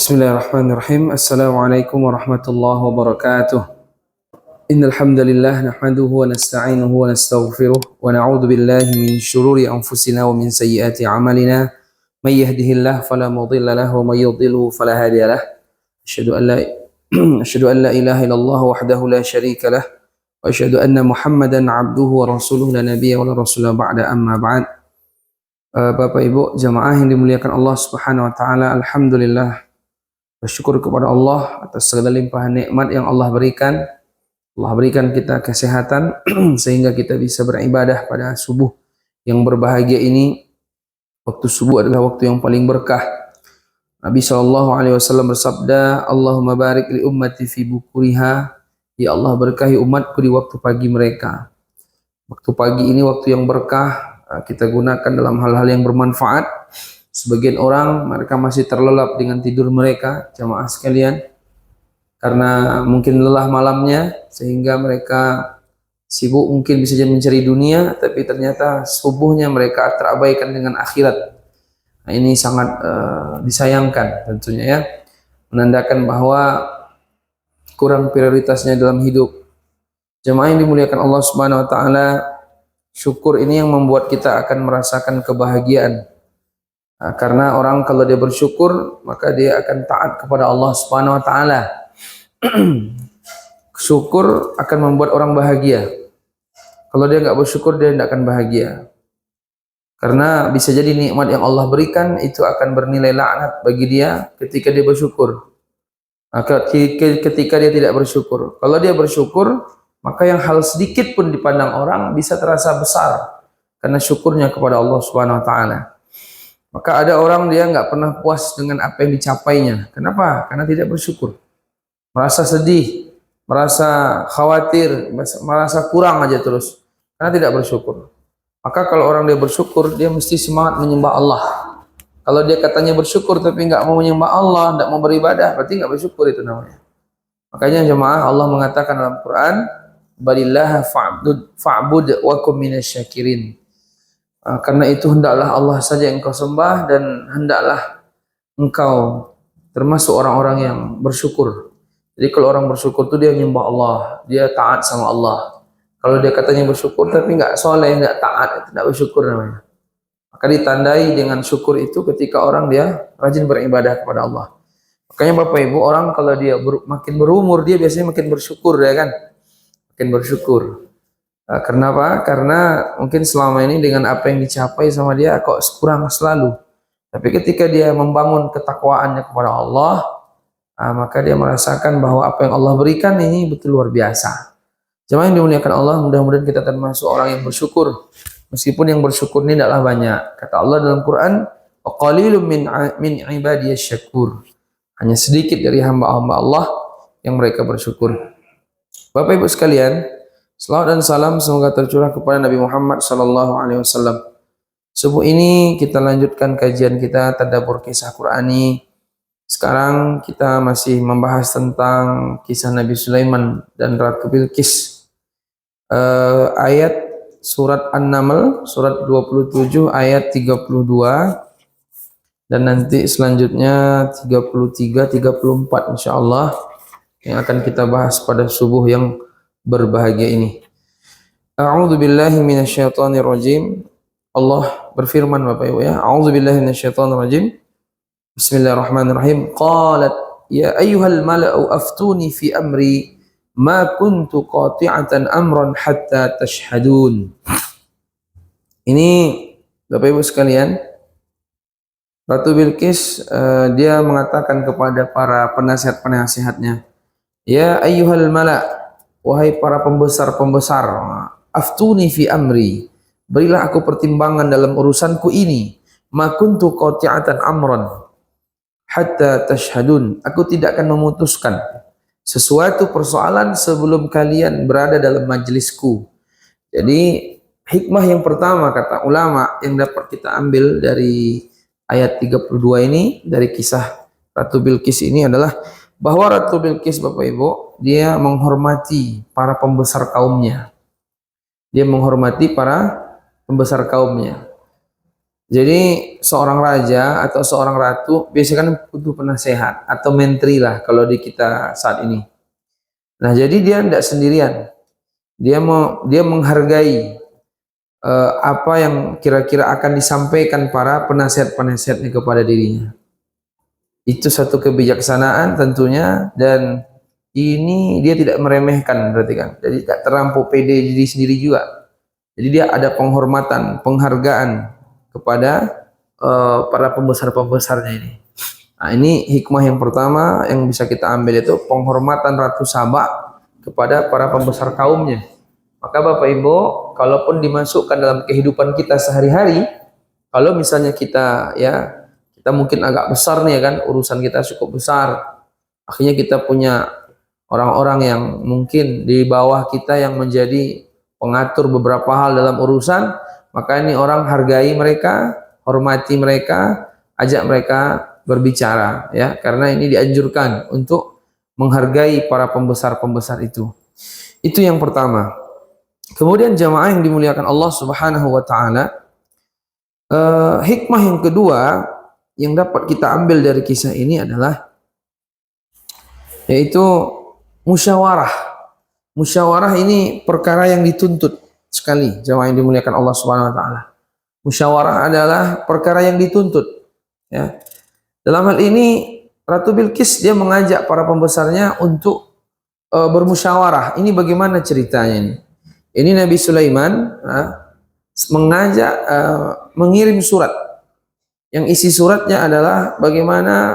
Bismillahirrahmanirrahim. Assalamualaikum warahmatullahi wabarakatuh. Innal hamdalillah nahmaduhu wa nasta'inuhu wa nastaghfiruh wa na'udzu billahi min shururi anfusina wa min sayyiati a'malina. May yahdihillahu fala mudilla lahu wa may yudlilhu fala hadiya lahu. Asyhadu an la asyhadu an la ilaha illallah wahdahu la syarika lah wa asyhadu anna Muhammadan 'abduhu wa rasuluhu la nabiyya wa la rasula ba'da amma ba'd. Bapak Ibu jamaah yang dimuliakan Allah Subhanahu wa taala, alhamdulillah bersyukur kepada Allah atas segala limpahan nikmat yang Allah berikan. Allah berikan kita kesehatan sehingga kita bisa beribadah pada subuh yang berbahagia ini. Waktu subuh adalah waktu yang paling berkah. Nabi SAW bersabda, Allahumma barik li ummati fi bukuriha. Ya Allah, berkahi umatku di waktu pagi mereka. Waktu pagi ini waktu yang berkah, kita gunakan dalam hal-hal yang bermanfaat. Sebagian orang mereka masih terlelap dengan tidur mereka, jamaah sekalian, karena mungkin lelah malamnya sehingga mereka sibuk mungkin bisa jadi mencari dunia, tapi ternyata subuhnya mereka terabaikan dengan akhirat. Nah, ini sangat disayangkan tentunya ya, menandakan bahwa kurang prioritasnya dalam hidup. Jamaah yang dimuliakan Allah Subhanahu wa taala, syukur ini yang membuat kita akan merasakan kebahagiaan. Nah, karena orang kalau dia bersyukur maka dia akan taat kepada Allah Subhanahu wa taala. Syukur akan membuat orang bahagia. Kalau dia nggak bersyukur dia tidak akan bahagia. Karena bisa jadi nikmat yang Allah berikan itu akan bernilai laknat bagi dia ketika dia bersyukur. Maka ketika dia tidak bersyukur. Kalau dia bersyukur, maka yang hal sedikit pun dipandang orang bisa terasa besar karena syukurnya kepada Allah Subhanahu wa taala. Maka ada orang dia nggak pernah puas dengan apa yang dicapainya. Kenapa? Karena tidak bersyukur. Merasa sedih, merasa khawatir, merasa kurang aja terus. Karena tidak bersyukur. Maka kalau orang dia bersyukur, dia mesti semangat menyembah Allah. Kalau dia katanya bersyukur tapi nggak mau menyembah Allah, nggak mau beribadah, berarti nggak bersyukur itu namanya. Makanya jemaah Allah mengatakan dalam Quran, Balillaha fa'bud wa kum minasyakirin. Karena itu hendaklah Allah saja yang engkau sembah dan hendaklah engkau termasuk orang-orang yang bersyukur. Jadi kalau orang bersyukur itu dia menyembah Allah, dia taat sama Allah. Kalau dia katanya bersyukur tapi nggak soleh, nggak taat, itu tidak bersyukur namanya. Maka ditandai dengan syukur itu ketika orang dia rajin beribadah kepada Allah. Makanya Bapak Ibu, orang kalau dia makin berumur dia biasanya makin bersyukur ya kan, makin bersyukur. Kenapa? Karena mungkin selama ini dengan apa yang dicapai sama dia kok kurang selalu. Tapi ketika dia membangun ketakwaannya kepada Allah, maka dia merasakan bahwa apa yang Allah berikan ini betul luar biasa. Jemaah yang dimuliakan Allah, mudah-mudahan kita termasuk orang yang bersyukur. Meskipun yang bersyukur ini tidaklah banyak. Kata Allah dalam Quran, "Qalilum min ibadiyasy syakur." Hanya sedikit dari hamba-hamba Allah yang mereka bersyukur. Bapak Ibu sekalian, selawat dan salam semoga tercurah kepada Nabi Muhammad SAW. Subuh ini kita lanjutkan kajian kita tadabbur kisah Qur'ani. Sekarang kita masih membahas tentang kisah Nabi Sulaiman dan Ratu Bilqis. Ayat surat An-Naml, surat 27 ayat 32. Dan nanti selanjutnya 33, 34 insyaallah yang akan kita bahas pada subuh yang berbahagia ini. A'udzu billahi minasyaitonir rajim. Allah berfirman Bapak Ibu ya. A'udzu billahi minasyaitonir rajim. Bismillahirrahmanirrahim. Qalat ya ayyuhal mala'u aftuni fi amri ma kuntu qati'atan amran hatta tashhadun. Ini Bapak Ibu sekalian, Ratu Bilqis dia mengatakan kepada para penasihat-penasihatnya, ya ayyuhal mala', wahai para pembesar-pembesar, aftuni fi amri, berilah aku pertimbangan dalam urusanku ini. Ma kuntu qati'atan amran hatta tashhadun, aku tidak akan memutuskan sesuatu persoalan sebelum kalian berada dalam majelisku. Jadi hikmah yang pertama kata ulama yang dapat kita ambil dari ayat 32 ini, dari kisah Ratu Bilqis ini adalah bahwa Ratu Bilqis Bapak Ibu, dia menghormati para pembesar kaumnya. Dia menghormati para pembesar kaumnya. Jadi seorang raja atau seorang ratu biasanya kan butuh penasehat atau menteri lah kalau di kita saat ini. Nah, jadi dia tidak sendirian. Dia menghargai apa yang kira-kira akan disampaikan para penasehat-penasehatnya kepada dirinya. Itu satu kebijaksanaan tentunya, dan ini dia tidak meremehkan berarti kan. Jadi tidak terlampau pede diri sendiri juga. Jadi dia ada penghormatan, penghargaan kepada para pembesar-pembesarnya ini. Nah, ini hikmah yang pertama yang bisa kita ambil, itu penghormatan Ratu Saba kepada para pembesar kaumnya. Maka Bapak Ibu, kalaupun dimasukkan dalam kehidupan kita sehari-hari, kalau misalnya kita mungkin agak besar nih ya kan, urusan kita cukup besar, akhirnya kita punya orang-orang yang mungkin di bawah kita yang menjadi pengatur beberapa hal dalam urusan, maka ini orang hargai mereka, hormati mereka, ajak mereka berbicara ya, karena ini dianjurkan untuk menghargai para pembesar-pembesar itu. Itu yang pertama. Kemudian jamaah yang dimuliakan Allah Subhanahu wa taala, hikmah yang kedua yang dapat kita ambil dari kisah ini adalah yaitu musyawarah. Musyawarah ini perkara yang dituntut sekali, jamaah yang dimuliakan Allah Subhanahu wa taala. Musyawarah adalah perkara yang dituntut ya. Dalam hal ini Ratu Bilqis dia mengajak para pembesarnya untuk bermusyawarah. Ini bagaimana ceritanya ini? Ini Nabi Sulaiman mengajak mengirim surat. Yang isi suratnya adalah bagaimana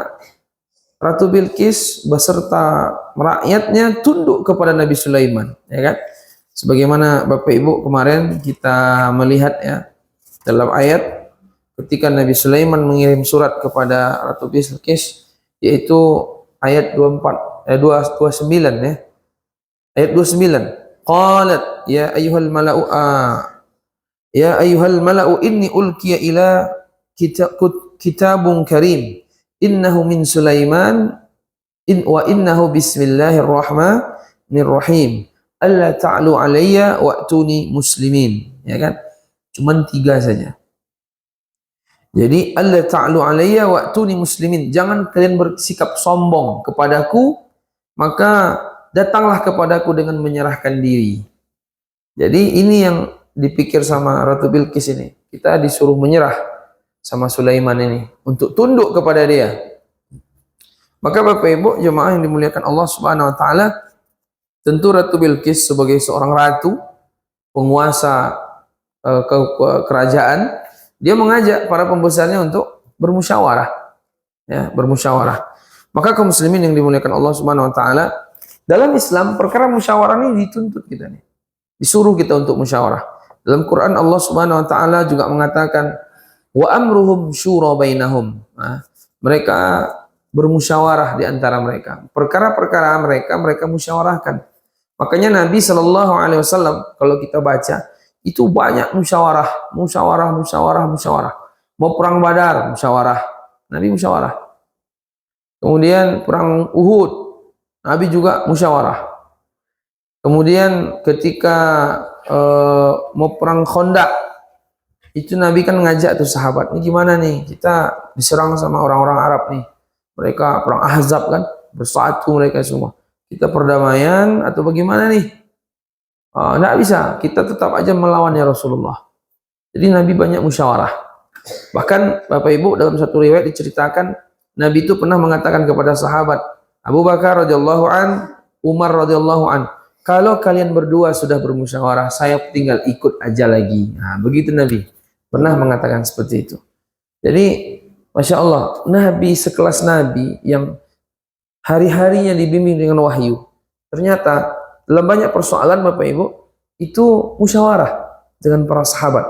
Ratu Bilqis beserta rakyatnya tunduk kepada Nabi Sulaiman, ya kan? Sebagaimana Bapak Ibu kemarin kita melihat ya dalam ayat ketika Nabi Sulaiman mengirim surat kepada Ratu Bilqis, yaitu ayat 29 ya. Ayat 29. Qalat ya ayyuhal mala'u inni ulqiya ila kitabun karim innahu min Sulaiman wa innahu bismillahirrahmanirrahim alla ta'lu alayya wa'tuni muslimin, ya kan? Cuman 3 saja. Jadi alla ta'lu alayya wa'tuni muslimin, jangan kalian bersikap sombong kepadaku, maka datanglah kepadaku dengan menyerahkan diri. Jadi ini yang dipikir sama Ratu Bilqis ini. Kita disuruh menyerah sama Sulaiman ini untuk tunduk kepada dia. Maka Bapak Ibu jemaah yang dimuliakan Allah Subhanahu wa taala, tentu Ratu Bilqis sebagai seorang ratu, penguasa kerajaan, dia mengajak para pembesarnya untuk bermusyawarah. Ya, bermusyawarah. Maka kaum muslimin yang dimuliakan Allah Subhanahu wa taala, dalam Islam perkara musyawarah ini dituntut kita nih. Disuruh kita untuk musyawarah. Dalam Quran Allah Subhanahu wa taala juga mengatakan wa amruhum syura bainahum. Mereka bermusyawarah di antara mereka. Perkara-perkara mereka musyawarahkan. Makanya Nabi Shallallahu alaihi wasallam kalau kita baca itu banyak musyawarah. Mau perang Badar musyawarah. Nabi musyawarah. Kemudian perang Uhud Nabi juga musyawarah. Kemudian ketika mau perang Khandaq, itu Nabi kan ngajak tuh sahabat, ini gimana nih, kita diserang sama orang-orang Arab nih, mereka perang Ahzab kan, bersatu mereka semua, kita perdamaian atau bagaimana nih? Nggak bisa, kita tetap aja melawan ya Rasulullah. Jadi Nabi banyak musyawarah. Bahkan Bapak Ibu dalam satu riwayat diceritakan Nabi itu pernah mengatakan kepada sahabat Abu Bakar radhiyallahu an, Umar radhiyallahu an, kalau kalian berdua sudah bermusyawarah, saya tinggal ikut aja lagi. Nah, begitu Nabi pernah mengatakan seperti itu. Jadi, Masya Allah, Nabi sekelas Nabi yang hari-harinya dibimbing dengan wahyu, ternyata dalam banyak persoalan Bapak Ibu, itu musyawarah dengan para sahabat.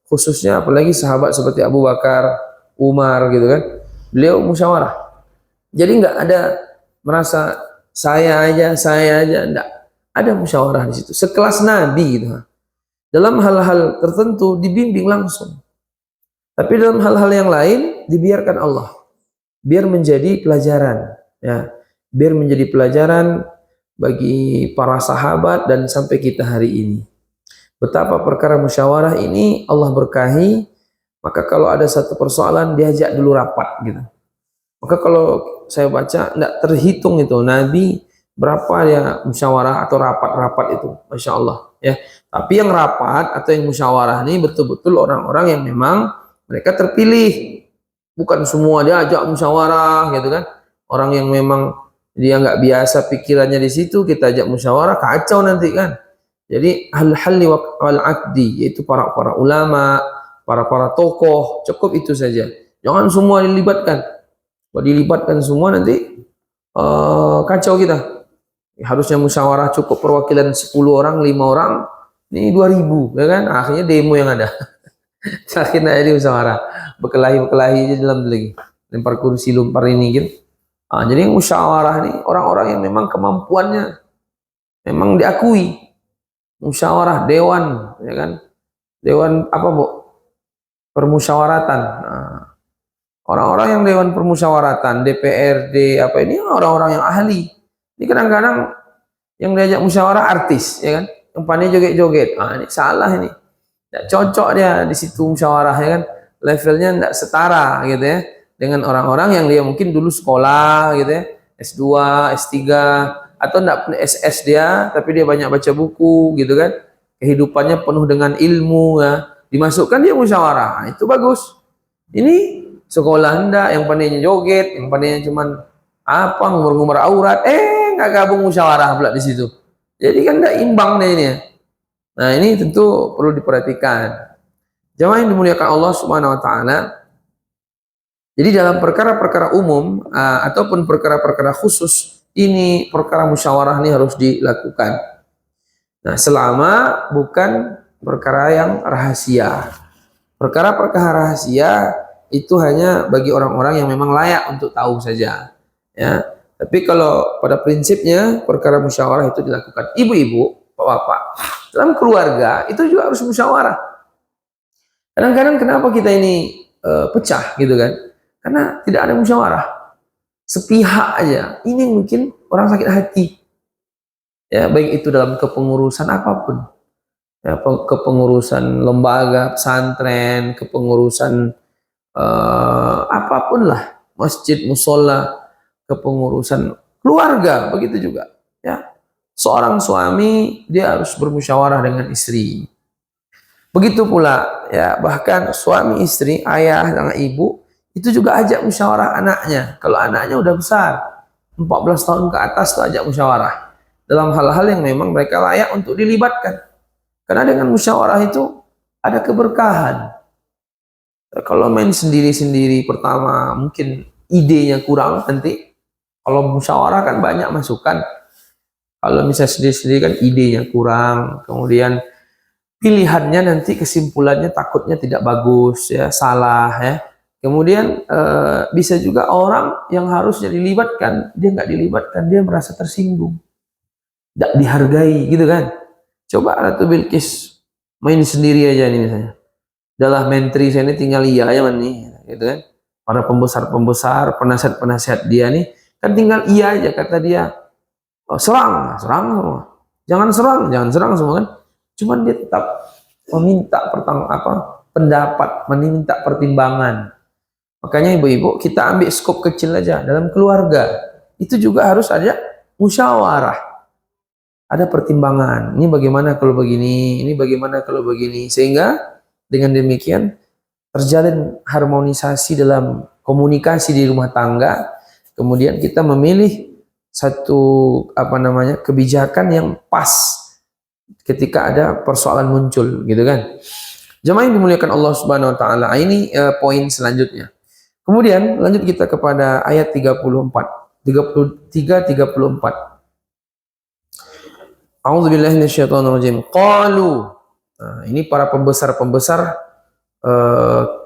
Khususnya apalagi sahabat seperti Abu Bakar, Umar gitu kan. Beliau musyawarah. Jadi nggak ada merasa saya aja, enggak. Ada musyawarah di situ. Sekelas Nabi gitu. Dalam hal-hal tertentu dibimbing langsung. Tapi dalam hal-hal yang lain dibiarkan Allah. Biar menjadi pelajaran, ya. Biar menjadi pelajaran bagi para sahabat dan sampai kita hari ini. Betapa perkara musyawarah ini Allah berkahi Maka kalau ada satu persoalan diajak dulu rapat gitu. Maka kalau saya baca tidak terhitung itu Nabi berapa ya musyawarah atau rapat-rapat itu, masya Allah ya. Tapi yang rapat atau yang musyawarah ini betul-betul orang-orang yang memang mereka terpilih, bukan semua diajak musyawarah gitu kan. Orang yang memang dia nggak biasa pikirannya di situ kita ajak musyawarah kacau nanti kan. Jadi al-halli wal aqdi, yaitu para ulama, para tokoh, cukup itu saja. Jangan semua dilibatkan. Kalau dilibatkan semua nanti kacau kita. Harusnya musyawarah cukup perwakilan 10 orang, 5 orang, ini 2000, ya kan? Akhirnya demo yang ada. Akhirnya jadi musyawarah, berkelahi aja dalam lagi, lempar kursi, lempar ini gitu. Jadi musyawarah ini orang-orang yang memang kemampuannya memang diakui. Musyawarah dewan, ya kan? Dewan apa, Bu? Permusyawaratan. Orang-orang yang dewan permusyawaratan, DPRD apa ini orang-orang yang ahli. Ini kadang-kadang yang diajak musyawarah artis, ya kan? Yang pandai joget-joget. Ini salah ini. Tidak cocok dia di situ musyawarah, ya kan? Levelnya tidak setara gitu ya dengan orang-orang yang dia mungkin dulu sekolah gitu ya, S2, S3 atau tidak punya SS dia, tapi dia banyak baca buku gitu kan. Kehidupannya penuh dengan ilmu ya. Dimasukkan dia musyawarah. Itu bagus. Ini sekolah hendak yang pandainya joget, yang pandainya cuman apa ngumur-ngumur aurat, nggak gabung musyawarah pula di situ. Jadi kan tidak imbang deh ini ya. Nah ini tentu perlu diperhatikan. Jamaah yang dimuliakan Allah Subhanahu Wa Taala. Jadi dalam perkara-perkara umum ataupun perkara-perkara khusus ini perkara musyawarah ini harus dilakukan. Nah selama bukan perkara yang rahasia. Perkara-perkara rahasia itu hanya bagi orang-orang yang memang layak untuk tahu saja. Ya. Tapi kalau pada prinsipnya perkara musyawarah itu dilakukan. Ibu-ibu, bapak-bapak, dalam keluarga itu juga harus musyawarah. Kadang-kadang kenapa kita ini pecah gitu kan? Karena tidak ada musyawarah. Sepihak aja. Ini mungkin orang sakit hati. Ya, baik itu dalam kepengurusan apapun. Ya, kepengurusan lembaga pesantren, kepengurusan apapun lah, masjid, musola, kepengurusan keluarga, begitu juga. Ya, seorang suami dia harus bermusyawarah dengan istri. Begitu pula, ya bahkan suami istri, ayah dengan ibu itu juga ajak musyawarah anaknya. Kalau anaknya udah besar, 14 tahun ke atas tuh ajak musyawarah dalam hal-hal yang memang mereka layak untuk dilibatkan. Karena dengan musyawarah itu ada keberkahan. Kalau main sendiri-sendiri pertama mungkin idenya kurang, nanti kalau musyawarah kan banyak masukan. Kalau misalnya sendiri-sendiri kan idenya kurang, kemudian pilihannya nanti kesimpulannya takutnya tidak bagus ya, salah ya. Kemudian bisa juga orang yang harusnya dilibatkan, dia nggak dilibatkan, dia merasa tersinggung, tidak dihargai gitu kan. Coba Ratu Bilqis main sendiri aja nih misalnya. Adalah menteri saya ini tinggal iya aja nih, gitu kan. Para pembesar-pembesar, penasihat-penasihat dia nih kan tinggal iya aja, kata dia. Oh, serang semua. Jangan serang semua kan. Cuman dia tetap meminta pendapat, meminta pertimbangan. Makanya ibu-ibu kita ambil skop kecil aja dalam keluarga. Itu juga harus ada musyawarah. Ada pertimbangan. Ini bagaimana kalau begini, ini bagaimana kalau begini, sehingga dengan demikian terjalin harmonisasi dalam komunikasi di rumah tangga. Kemudian kita memilih satu kebijakan yang pas ketika ada persoalan muncul, gitu kan. Jemaah yang dimuliakan Allah Subhanahu Wa Taala. Ini poin selanjutnya. Kemudian lanjut kita kepada ayat 33-34. A'udzubillahi minasyaitonirrajim. Qalu. Nah, ini para pembesar-pembesar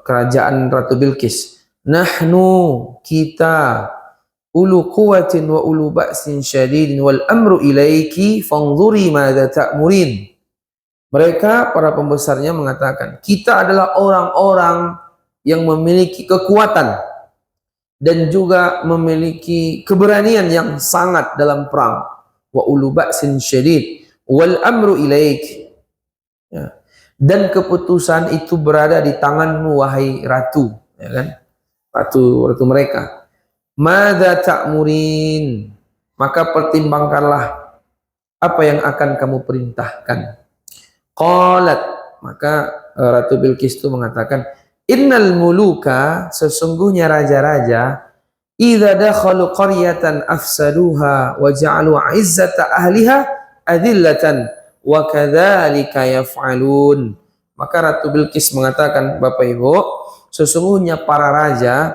kerajaan Ratu Bilqis. Nahnu, kita, ulu quwwatin wa ulu ba'sin syadidin wal amru ilaiki fanzuri madza ta'murin. Mereka para pembesarnya mengatakan, kita adalah orang-orang yang memiliki kekuatan dan juga memiliki keberanian yang sangat dalam perang. Wa ulu ba'sin syadid wal amru ilaik. Ya. dan keputusan itu berada di tanganmu wahai ratu, ya kan? Ratu mereka. Madza ta'murin? Maka pertimbangkanlah apa yang akan kamu perintahkan. Qalat, maka Ratu Bilqis itu mengatakan, innal muluka, sesungguhnya raja-raja, idza dakhalu qaryatan afsaduha wa ja'alu 'izzata ahliha adillatan wa kadzalika yaf'alun. Maka Ratu Bilqis mengatakan, Bapak Ibu, sesungguhnya para raja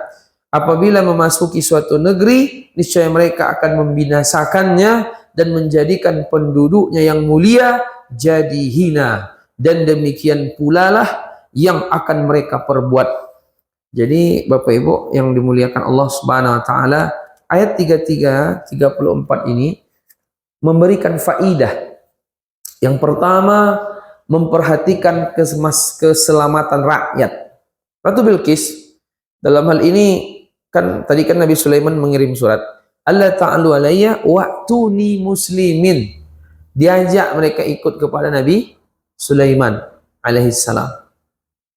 apabila memasuki suatu negeri, niscaya mereka akan membinasakannya dan menjadikan penduduknya yang mulia jadi hina, dan demikian pula lah yang akan mereka perbuat. Jadi Bapak Ibu yang dimuliakan Allah Subhanahu wa taala, ayat 33 34 ini memberikan faidah. Yang pertama, memperhatikan keselamatan rakyat. Ratu Bilqis dalam hal ini, kan tadi kan Nabi Sulaiman mengirim surat, Allah ta'alu alayya wa'tuni muslimin. Diajak mereka ikut kepada Nabi Sulaiman alaihissalam.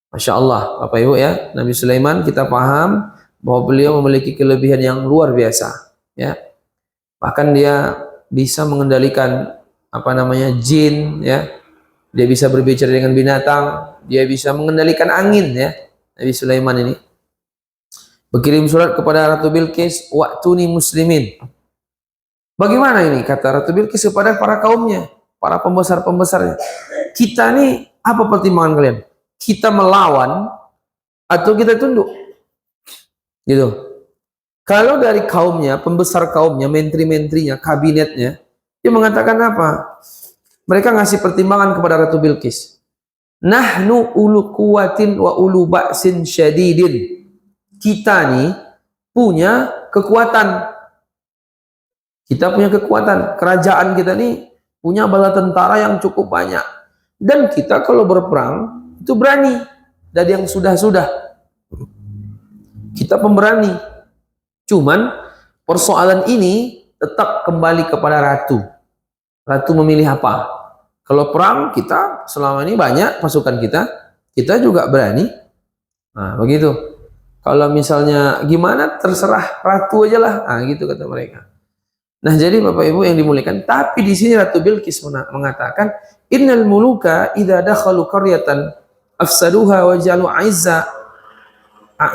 Masya Allah, Bapak Ibu ya, Nabi Sulaiman kita paham bahwa beliau memiliki kelebihan yang luar biasa, ya. Bahkan dia bisa mengendalikan jin, ya. Dia bisa berbicara dengan binatang, dia bisa mengendalikan angin, ya. Nabi Sulaiman ini berkirim surat kepada Ratu Bilqis, wa'tuni muslimin. Bagaimana ini kata Ratu Bilqis kepada para kaumnya, para pembesar-pembesarnya? Kita nih, apa pertimbangan kalian? Kita melawan atau kita tunduk? Gitu. Kalau dari kaumnya, pembesar kaumnya, menteri-menterinya, kabinetnya, dia mengatakan apa? Mereka ngasih pertimbangan kepada Ratu Bilqis. Nahnu ulu kuwatin wa ulu ba'sin syadidin. Kita nih punya kekuatan. Kita punya kekuatan. Kerajaan kita nih punya bala tentara yang cukup banyak. Dan kita kalau berperang itu berani. Dari yang sudah-sudah. Kita pemberani. Cuman persoalan ini tetap kembali kepada ratu. Ratu memilih apa? Kalau perang kita selama ini banyak pasukan kita juga berani. Nah, begitu. Kalau misalnya gimana terserah ratu aja lah. Nah, gitu kata mereka. Nah, jadi Bapak Ibu yang dimuliakan, tapi di sini Ratu Bilqis mengatakan, innal muluka idza dakhalu qaryatan afsaduha wa ja'alu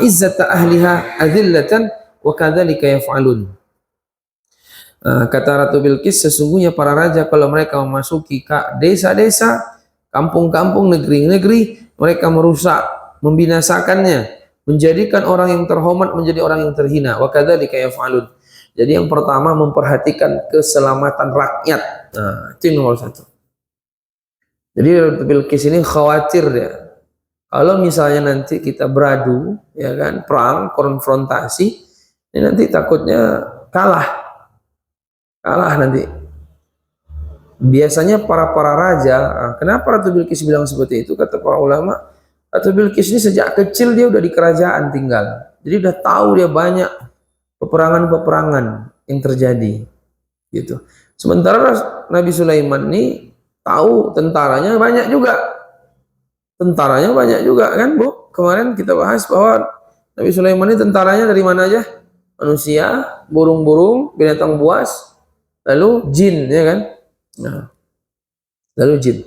'izzata ahliha adillatan wa kadzalika yaf'alun. Kata Ratu Bilqis, sesungguhnya para raja kalau mereka memasuki desa-desa, kampung-kampung, negeri-negeri, mereka merusak, membinasakannya, menjadikan orang yang terhormat menjadi orang yang terhina. Wa kadzalika yaf'alun. Jadi yang pertama, memperhatikan keselamatan rakyat. Nah, itu nomor satu. Jadi Ratu Bilqis ini khawatir dia. Kalau misalnya nanti kita beradu, ya kan, perang, konfrontasi, ini nanti takutnya kalah nanti. Biasanya para raja, kenapa Ratu Bilqis bilang seperti itu? Kata para ulama, Ratu Bilqis ini sejak kecil dia udah di kerajaan tinggal. Jadi udah tahu dia banyak peperangan yang terjadi, gitu. Sementara Nabi Sulaiman ini tahu tentaranya banyak juga kan, Bu. Kemarin kita bahas bahwa Nabi Sulaiman ini tentaranya dari mana aja? Manusia, burung-burung, binatang buas, lalu jin, ya kan? Nah, lalu jin.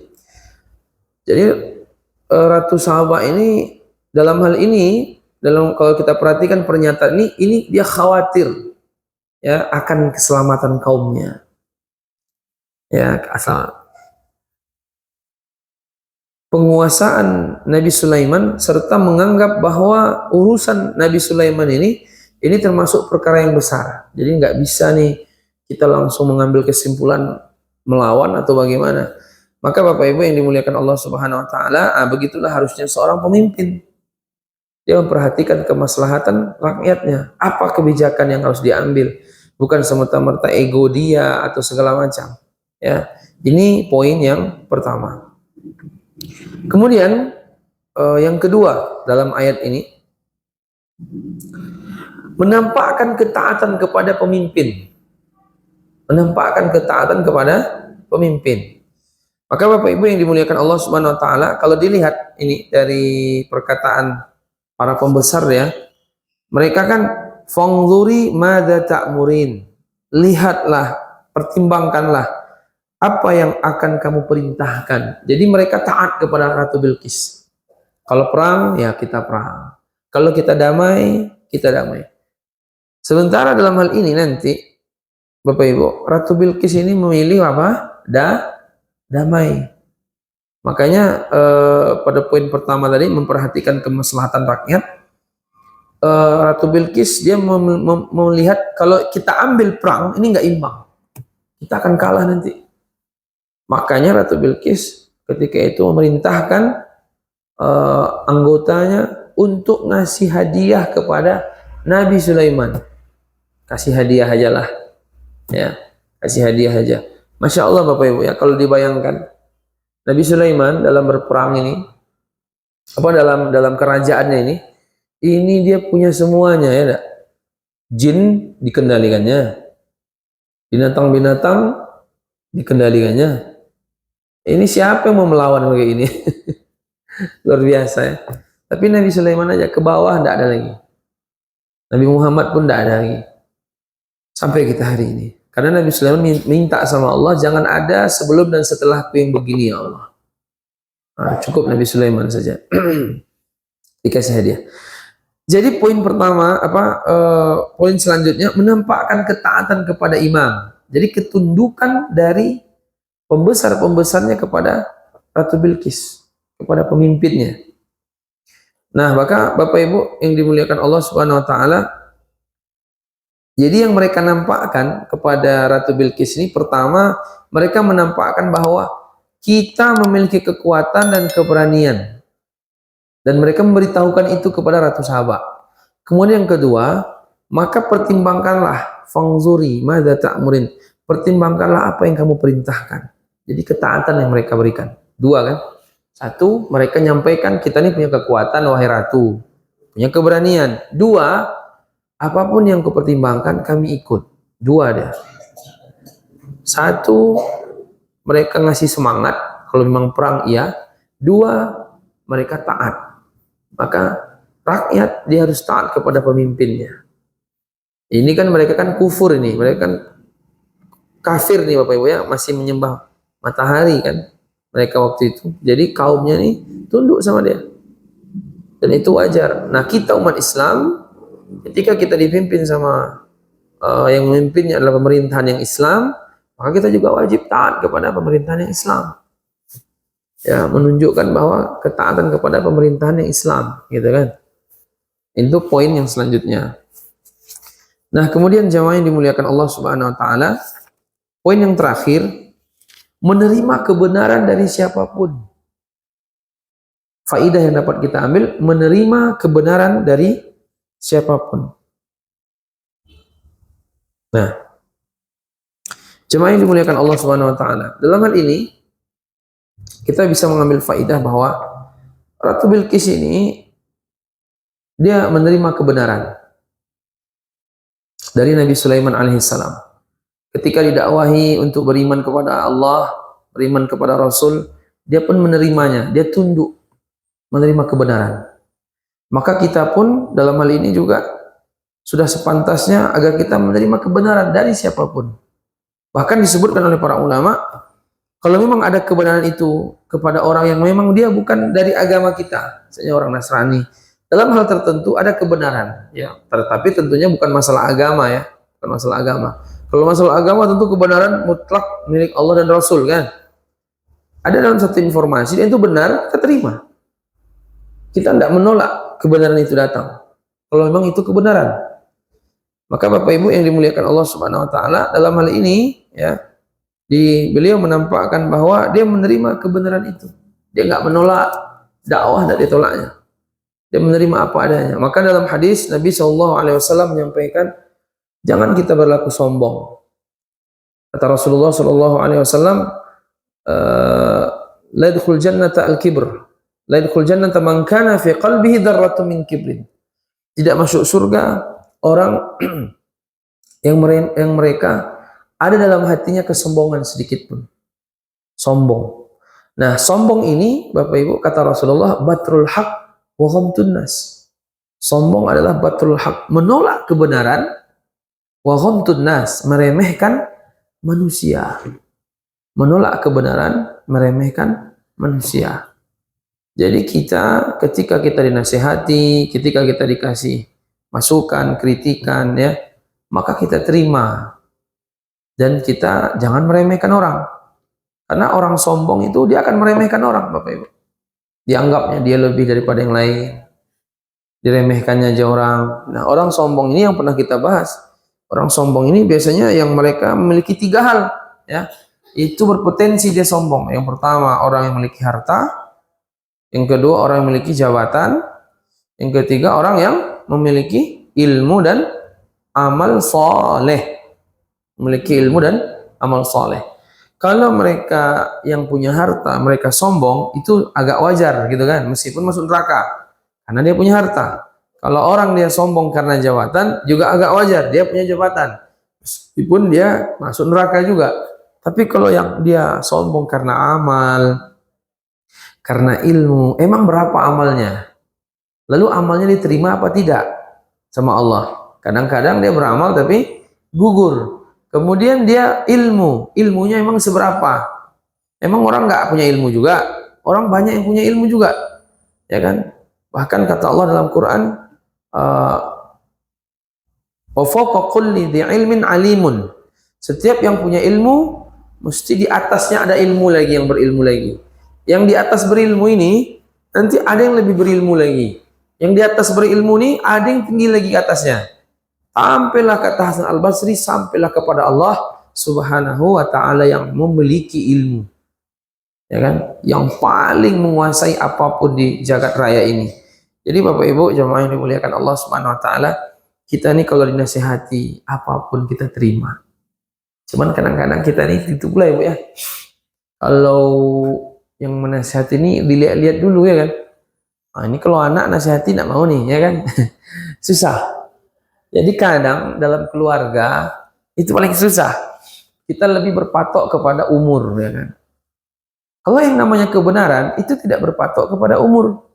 Jadi Ratu Saba ini dalam hal ini, kalau kita perhatikan pernyataan ini dia khawatir, ya, akan keselamatan kaumnya. Ya, asal penguasaan Nabi Sulaiman serta menganggap bahwa urusan Nabi Sulaiman ini termasuk perkara yang besar. Jadi nggak bisa nih kita langsung mengambil kesimpulan melawan atau bagaimana. Maka Bapak Ibu yang dimuliakan Allah Subhanahu wa taala, begitulah harusnya seorang pemimpin. Dia memperhatikan kemaslahatan rakyatnya. Apa kebijakan yang harus diambil? Bukan semata-mata ego dia atau segala macam. Ya, ini poin yang pertama. Kemudian yang kedua dalam ayat ini, menampakkan ketaatan kepada pemimpin. Menampakkan ketaatan kepada pemimpin. Maka Bapak Ibu yang dimuliakan Allah Subhanahu wa taala, kalau dilihat ini dari perkataan para pembesar ya, mereka kan fangzuri madza ta'murin. Lihatlah, pertimbangkanlah apa yang akan kamu perintahkan. Jadi mereka taat kepada Ratu Bilqis. Kalau perang, ya kita perang. Kalau kita damai, kita damai. Sementara dalam hal ini nanti, Bapak Ibu, Ratu Bilqis ini memilih apa? Damai. Makanya pada poin pertama tadi, memperhatikan kemaslahatan rakyat. Ratu Bilqis dia melihat kalau kita ambil perang, ini nggak imbang. Kita akan kalah nanti. Makanya Ratu Bilqis ketika itu memerintahkan anggotanya untuk ngasih hadiah kepada Nabi Sulaiman. Kasih hadiah aja lah, ya, kasih hadiah aja. Masya Allah Bapak Ibu ya, kalau dibayangkan Nabi Sulaiman dalam berperang ini, apa dalam kerajaannya ini dia punya semuanya ya, enggak? Jin dikendalikannya, binatang-binatang dikendalikannya. Ini siapa yang mau melawan kayak ini? Luar biasa ya. Tapi Nabi Sulaiman aja ke bawah tidak ada lagi. Nabi Muhammad pun tidak ada lagi. Sampai kita hari ini. Karena Nabi Sulaiman minta sama Allah, jangan ada sebelum dan setelahku yang begini ya Allah. Nah, cukup Nabi Sulaiman saja. Dikasih hadiah. Jadi poin pertama, poin selanjutnya menampakkan ketaatan kepada imam. Jadi ketundukan dari pembesar-pembesarnya kepada Ratu Bilqis, kepada pemimpinnya. Nah, maka Bapak Ibu yang dimuliakan Allah Subhanahu wa taala, jadi yang mereka nampakkan kepada Ratu Bilqis ini, pertama mereka menampakkan bahwa kita memiliki kekuatan dan keberanian, dan mereka memberitahukan itu kepada Ratu Saba. Kemudian yang kedua, maka pertimbangkanlah, fangzuri madza ta'murin, pertimbangkanlah apa yang kamu perintahkan. Jadi ketaatan yang mereka berikan. Dua kan? Satu, mereka nyampaikan kita ini punya kekuatan wahai ratu, punya keberanian. Dua, apapun yang kupertimbangkan kami ikut. Dua deh. Satu, mereka ngasih semangat kalau memang perang iya. Dua, mereka taat. Maka rakyat dia harus taat kepada pemimpinnya. Ini kan mereka kan kufur ini, mereka kan kafir nih Bapak Ibu ya, masih menyembah matahari kan mereka waktu itu. Jadi kaumnya nih tunduk sama dia, dan itu wajar. Nah kita umat Islam, ketika kita dipimpin sama yang memimpinnya adalah pemerintahan yang Islam, maka kita juga wajib taat kepada pemerintahan yang Islam, ya, menunjukkan bahwa ketaatan kepada pemerintahan yang Islam, gitu kan. Itu poin yang selanjutnya. Nah kemudian jamaah yang dimuliakan Allah Subhanahu wa taala, poin yang terakhir, menerima kebenaran dari siapapun. Faidah yang dapat kita ambil, menerima kebenaran dari siapapun. Nah, jemaah yang dimuliakan Allah Subhanahu wa taala, dalam hal ini kita bisa mengambil faidah bahwa Ratu Bilqis ini dia menerima kebenaran dari Nabi Sulaiman alaihissalam. Ketika didakwahi untuk beriman kepada Allah, beriman kepada Rasul, dia pun menerimanya, dia tunduk, menerima kebenaran. Maka kita pun dalam hal ini juga sudah sepantasnya agar kita menerima kebenaran dari siapapun. Bahkan disebutkan oleh para ulama, kalau memang ada kebenaran itu kepada orang yang memang dia bukan dari agama kita, misalnya orang Nasrani, dalam hal tertentu ada kebenaran, ya, tetapi tentunya bukan masalah agama ya, bukan masalah agama. Kalau masalah agama tentu kebenaran mutlak milik Allah dan Rasul kan. Ada dalam satu informasi dan itu benar, kita terima. Kita tidak menolak kebenaran itu datang. Kalau memang itu kebenaran. Maka Bapak Ibu yang dimuliakan Allah Subhanahu wa taala, dalam hal ini ya, beliau menampakkan bahwa dia menerima kebenaran itu. Dia nggak menolak dakwah, tidak ditolaknya. Dia menerima apa adanya. Maka dalam hadis Nabi SAW menyampaikan, jangan kita berlaku sombong. Kata Rasulullah SAW, la yadkhul jannata al-kibr, la yadkhul jannata man kana fi qalbihi dzarratun min kibrin. Tidak masuk surga orang yang mereka ada dalam hatinya kesombongan sedikit pun. Sombong. Nah, sombong ini Bapak Ibu kata Rasulullah batrul haq wa ghamtun nas. Sombong adalah batrul haq, menolak kebenaran, wa ghamtun nas, meremehkan manusia. Menolak kebenaran, meremehkan manusia. Jadi kita ketika kita dinasihati, ketika kita dikasih masukan, kritikan ya, maka kita terima. Dan kita jangan meremehkan orang. Karena orang sombong itu dia akan meremehkan orang, Bapak Ibu. Dianggapnya dia lebih daripada yang lain. Diremehkannya aja orang. Nah, orang sombong ini yang pernah kita bahas. Orang sombong ini biasanya yang mereka memiliki 3 hal, ya. Itu berpotensi dia sombong. Yang pertama, orang yang memiliki harta. Yang kedua, orang yang memiliki jabatan. Yang ketiga, orang yang memiliki ilmu dan amal soleh. Memiliki ilmu dan amal soleh. Kalau mereka yang punya harta, mereka sombong, itu agak wajar gitu kan, meskipun masuk neraka. Karena dia punya harta. Kalau orang dia sombong karena jabatan, juga agak wajar, dia punya jabatan. Meskipun dia masuk neraka juga. Tapi kalau yang dia sombong karena amal, karena ilmu, emang berapa amalnya? Lalu amalnya diterima apa tidak sama Allah? Kadang-kadang dia beramal tapi gugur. Kemudian dia ilmunya emang seberapa? Emang orang nggak punya ilmu juga? Orang banyak yang punya ilmu juga, ya kan? Bahkan kata Allah dalam Quran, wa fawqa kulli dhi ilmin alimun. Setiap yang punya ilmu, mesti di atasnya ada ilmu lagi, yang berilmu lagi. Yang di atas berilmu ini, nanti ada yang lebih berilmu lagi. Yang di atas berilmu ini, ada yang tinggi lagi ke atasnya. Sampailah kata Hasan Al-Basri, sampailah kepada Allah Subhanahu wa ta'ala yang memiliki ilmu. Ya kan? Yang paling menguasai apapun di jagat raya ini. Jadi Bapak Ibu, jemaah yang dimuliakan Allah Subhanahu wa ta'ala, kita nih kalau dinasihati, apapun kita terima. Cuman kadang-kadang kita nih gitu pula ya Bu ya. Kalau yang menasihati ini dilihat-lihat dulu ya kan. Nah, ini kalau anak nasihati tidak mau nih ya kan. Susah. Jadi kadang dalam keluarga itu paling susah. Kita lebih berpatok kepada umur ya kan. Kalau yang namanya kebenaran itu tidak berpatok kepada umur.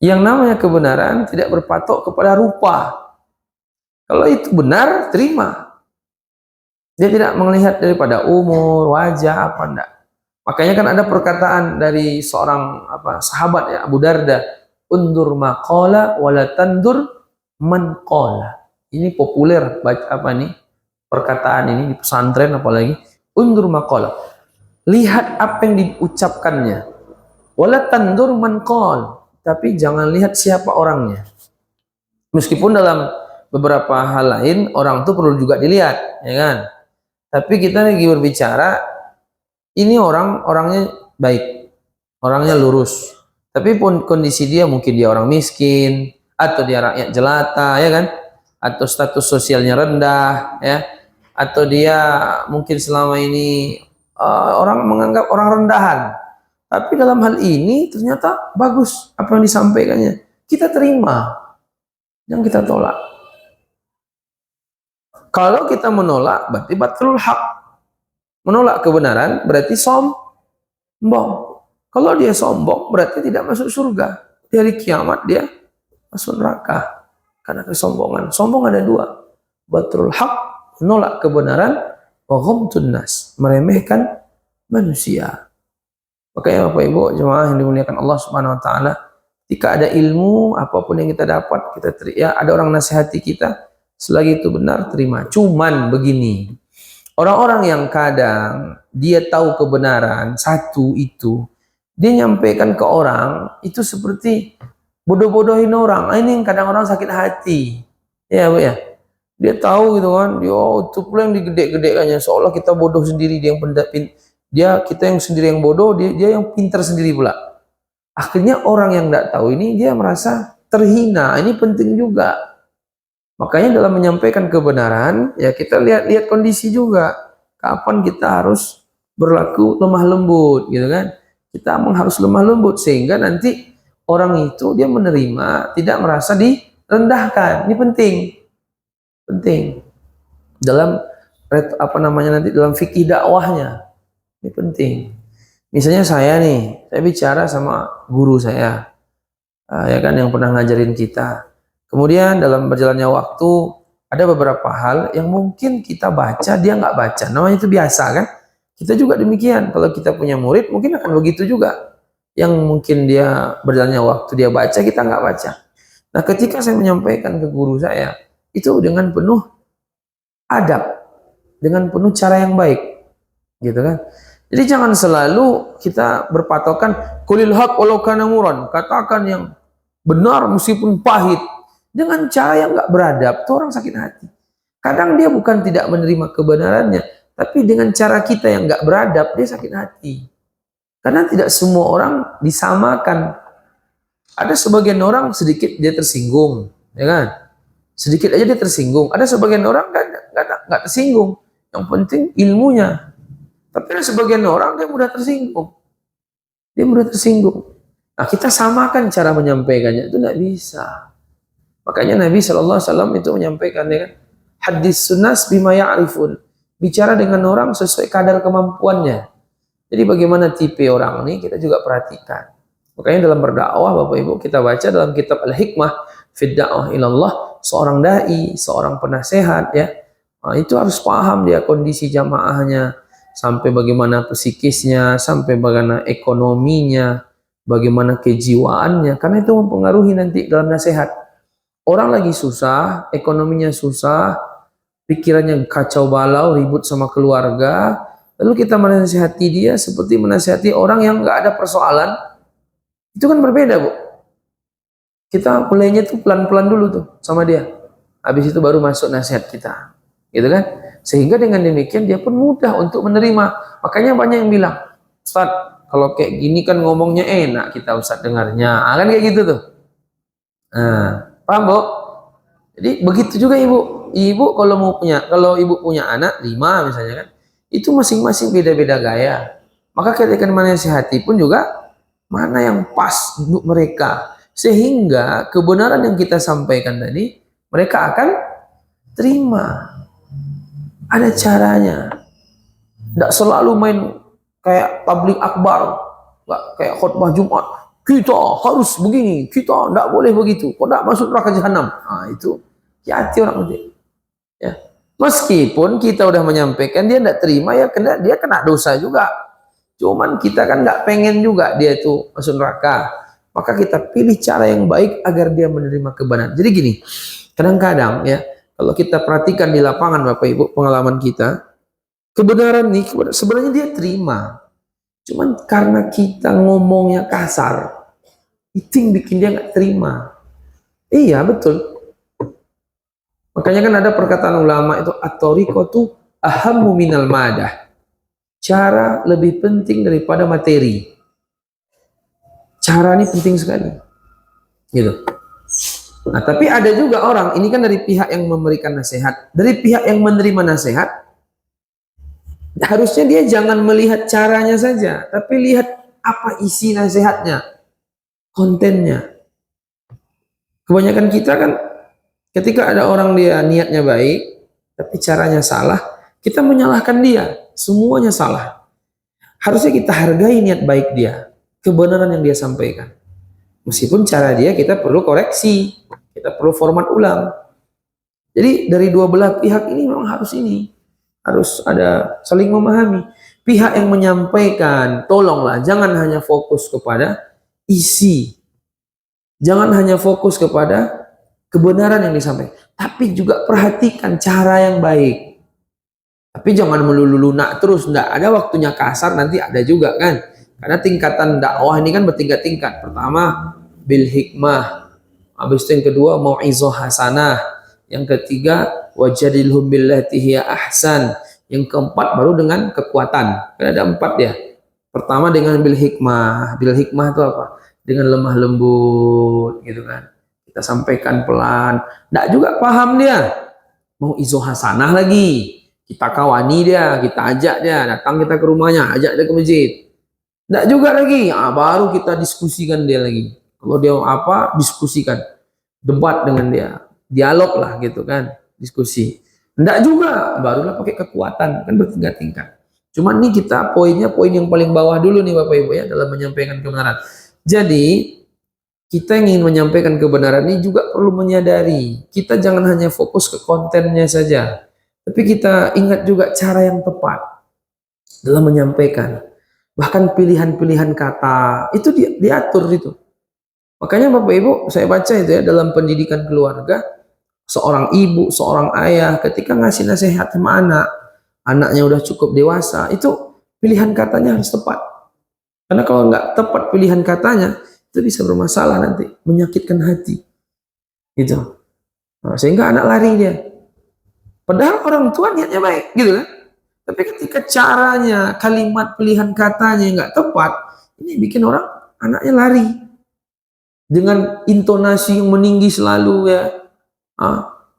Yang namanya kebenaran tidak berpatok kepada rupa. Kalau itu benar, terima. Dia tidak melihat daripada umur, wajah, apa enggak. Makanya kan ada perkataan dari seorang sahabat ya, Abu Darda, undur maqala wala tandur man qala. Ini populer perkataan ini di pesantren apalagi, undur maqala. Lihat apa yang diucapkannya. Wala tandur man qala, tapi jangan lihat siapa orangnya. Meskipun dalam beberapa hal lain orang itu perlu juga dilihat, ya kan? Tapi kita lagi berbicara, ini orangnya baik, orangnya lurus. Tapi pun kondisi dia mungkin dia orang miskin, atau dia rakyat jelata, ya kan? Atau status sosialnya rendah, ya? Atau dia mungkin selama ini orang menganggap orang rendahan. Tapi dalam hal ini ternyata bagus apa yang disampaikannya. Kita terima, yang kita tolak. Kalau kita menolak berarti batrul haq. Menolak kebenaran berarti sombong. Kalau dia sombong berarti tidak masuk surga. Di hari kiamat dia masuk neraka karena kesombongan. Sombong ada 2. Batrul haq, menolak kebenaran, wa ghamtun nas, meremehkan manusia. Makanya Bapak Ibu jemaah yang dimuliakan Allah Subhanahu wa taala, ketika ada ilmu apapun yang kita dapat, ada orang nasihati kita, selagi itu benar terima. Cuman begini, orang-orang yang kadang dia tahu kebenaran satu itu, dia nyampaikan ke orang itu seperti bodoh-bodohin orang. Ini kadang orang sakit hati, ya Bu ya. Dia tahu gitu kan, itu pula yang digede-gedekannya, seolah kita bodoh sendiri, dia yang kita yang sendiri yang bodoh, dia yang pintar sendiri pula. Akhirnya orang yang tidak tahu ini dia merasa terhina. Ini penting juga. Makanya dalam menyampaikan kebenaran, ya kita lihat kondisi juga. Kapan kita harus berlaku lemah lembut, gitu kan? Kita harus lemah lembut sehingga nanti orang itu dia menerima, tidak merasa direndahkan. Ini penting dalam dalam fikih dakwahnya. Ini penting. Misalnya saya nih, saya bicara sama guru saya, ya kan, yang pernah ngajarin kita. Kemudian dalam berjalannya waktu, ada beberapa hal yang mungkin kita baca, dia nggak baca. Namanya itu biasa kan? Kita juga demikian. Kalau kita punya murid, mungkin akan begitu juga. Yang mungkin dia berjalannya waktu, dia baca, kita nggak baca. Nah, ketika saya menyampaikan ke guru saya, itu dengan penuh adab, dengan penuh cara yang baik, gitu kan? Jadi jangan selalu kita berpatokan kulil haq walau kana muran, katakan yang benar meskipun pahit, dengan cara yang nggak beradab, tuh orang sakit hati. Kadang dia bukan tidak menerima kebenarannya, tapi dengan cara kita yang nggak beradab, dia sakit hati. Karena tidak semua orang disamakan. Ada sebagian orang sedikit dia tersinggung, ya kan? Sedikit aja dia tersinggung. Ada sebagian orang nggak tersinggung. Yang penting ilmunya. Tapi ada sebagian orang dia mudah tersinggung. Dia mudah tersinggung. Nah, kita samakan cara menyampaikannya itu nggak bisa. Makanya Nabi SAW itu menyampaikan, ya kan, hadis sunas bima ya'rifun. Bicara dengan orang sesuai kadar kemampuannya. Jadi bagaimana tipe orang ini kita juga perhatikan. Makanya dalam berdakwah Bapak Ibu kita baca dalam kitab Al-Hikmah Fid Da'wah Ilallah, seorang dai, seorang penasehat, ya. Nah, itu harus paham dia kondisi jamaahnya, sampai bagaimana psikisnya, sampai bagaimana ekonominya, bagaimana kejiwaannya, karena itu mempengaruhi nanti dalam nasihat. Orang lagi susah, ekonominya susah, pikirannya kacau balau, ribut sama keluarga, lalu kita menasihati dia seperti menasihati orang yang nggak ada persoalan, itu kan berbeda, Bu. Kita mulainya tuh pelan-pelan dulu tuh sama dia, habis itu baru masuk nasihat kita, gitu kan? Sehingga dengan demikian dia pun mudah untuk menerima. Makanya banyak yang bilang, Ustaz, kalau kayak gini kan ngomongnya enak kita Ustaz dengarnya, kan kayak gitu tuh. Nah, paham, Bu? Jadi begitu juga Ibu. Ibu kalau Ibu punya anak 5 misalnya kan, itu masing-masing beda-beda gaya. Maka ketika menasihati pun juga mana yang pas untuk mereka, sehingga kebenaran yang kita sampaikan tadi mereka akan terima. Ada caranya. Tidak selalu main kayak tabligh akbar, nggak kayak khutbah Jumat. Kita harus begini, kita tidak boleh begitu. Kok tidak masuk neraka jahanam? Nah, itu hati orang nanti. Ya. Meskipun kita udah menyampaikan, dia tidak terima, ya dia kena dosa juga. Cuman kita kan nggak pengen juga dia itu masuk neraka. Maka kita pilih cara yang baik agar dia menerima kebenaran. Jadi gini, kadang-kadang ya, kalau kita perhatikan di lapangan Bapak Ibu, pengalaman kita, kebenaran nih sebenarnya dia terima. Cuman karena kita ngomongnya kasar, itu yang bikin dia nggak terima. Iya, betul. Makanya kan ada perkataan ulama itu, at-thariqatu ahammu minal madah. Cara lebih penting daripada materi. Cara ini penting sekali. Gitu. Nah, tapi ada juga orang, ini kan dari pihak yang memberikan nasihat, dari pihak yang menerima nasihat, harusnya dia jangan melihat caranya saja, tapi lihat apa isi nasihatnya, kontennya. Kebanyakan kita kan ketika ada orang dia niatnya baik, tapi caranya salah, kita menyalahkan dia, semuanya salah. Harusnya kita hargai niat baik dia, kebenaran yang dia sampaikan. Meskipun cara dia kita perlu koreksi, kita perlu format ulang. Jadi dari dua belah pihak ini memang harus ada saling memahami. Pihak yang menyampaikan, tolonglah jangan hanya fokus kepada isi, jangan hanya fokus kepada kebenaran yang disampaikan, tapi juga perhatikan cara yang baik. Tapi jangan melulu lunak terus, ndak ada waktunya kasar, nanti ada juga kan. Karena tingkatan dakwah ini kan bertingkat-tingkat. Pertama bil hikmah, habis itu yang kedua mau'izah hasanah, yang ketiga wajadilhum billati hiya ahsan, yang keempat baru dengan kekuatan. Kan ada 4 ya. Pertama dengan bil hikmah. Bil hikmah itu apa? Dengan lemah lembut gitu kan. Kita sampaikan pelan. Nggak juga paham dia. Mau izoh hasanah lagi. Kita kawani dia, kita ajak dia, datang kita ke rumahnya, ajak dia ke masjid. Nggak juga lagi, baru kita diskusikan dia lagi. Kalau dia apa, diskusikan. Debat dengan dia. Dialog lah gitu kan, diskusi. Nggak juga, barulah pakai kekuatan, kan bertingkat-tingkat. Cuman nih kita poinnya poin yang paling bawah dulu nih Bapak Ibu ya dalam menyampaikan kebenaran. Jadi kita yang ingin menyampaikan kebenaran ini juga perlu menyadari kita jangan hanya fokus ke kontennya saja, tapi kita ingat juga cara yang tepat dalam menyampaikan. Bahkan pilihan-pilihan kata itu diatur itu. Makanya Bapak Ibu saya baca itu ya dalam pendidikan keluarga, seorang ibu, seorang ayah ketika ngasih nasihat sama anak, anaknya udah cukup dewasa, itu pilihan katanya harus tepat. Karena kalau nggak tepat pilihan katanya, itu bisa bermasalah nanti, menyakitkan hati. Gitu. Nah, sehingga anak lari dia. Padahal orang tua niatnya baik, gitu kan? Tapi ketika caranya, kalimat pilihan katanya nggak tepat, ini bikin orang anaknya lari. Dengan intonasi yang meninggi selalu ya,